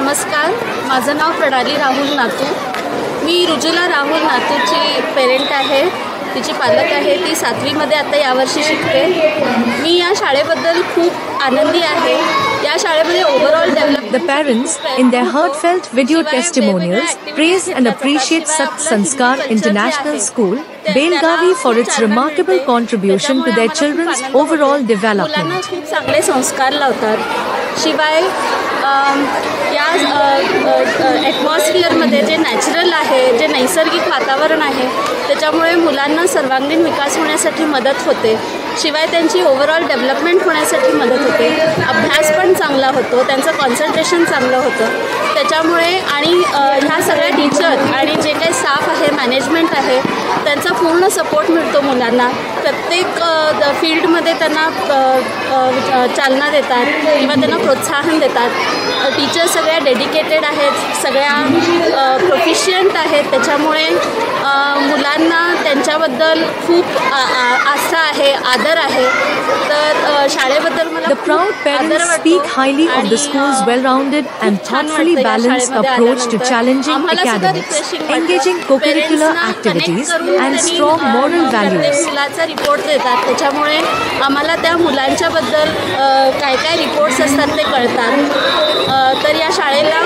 नमस्कार, माझं नाव प्रणाली राहुल नातू. मी रुजुला राहुल नातूची पेरेंट आहे, तिची पालक आहे. ती 7वीमध्ये आता यावर्षी शिकते. मी या शाळेबद्दल खूप आनंदी आहे. या शाळेमध्ये overall develop. The parents, in their heartfelt video testimonials, praise and appreciate Sat Sanskar International School, Belgavi for its remarkable contribution to their children's overall development. मुलांना खूप चांगले संस्कार लावतात. शिवाय या ॲटमॉस्फिअरमध्ये जे नॅचरल आहे, जे नैसर्गिक वातावरण आहे, त्याच्यामुळे मुलांना सर्वांगीण विकास होण्यासाठी मदत होते. शिवाय त्यांची ओव्हरऑल डेव्हलपमेंट होण्यासाठी मदत होते. अभ्यास पण चांगला होतो, त्यांचं कॉन्सन्ट्रेशन चांगलं होतं. त्याच्यामुळे आणि ह्या सगळ्या टीचर आणि जे काही स्टाफ आहे, मॅनेजमेंट आहे, त्यांचा पूर्ण सपोर्ट मिळतो मुलांना. प्रत्येक फील्डमध्ये त्यांना चालना देतात किंवा त्यांना प्रोत्साहन देतात. टीचर सगळ्या डेडिकेटेड आहेत, सगळ्या प्रोफिशियंट आहेत. त्याच्यामुळे मुलांना त्यांच्याबद्दल खूप आस्था आहे, आदर आहे. तर शाळेबद्दल मला The proud parents speak highly of the school's well-rounded and thoughtfully balanced approach to challenging academics, engaging co-curricular activities, and strong moral values. मुलाचा रिपोर्ट देतात, त्याच्यामुळे आम्हाला त्या मुलांच्याबद्दल काय काय रिपोर्ट्स असतात ते कळतात. तर या शाळेला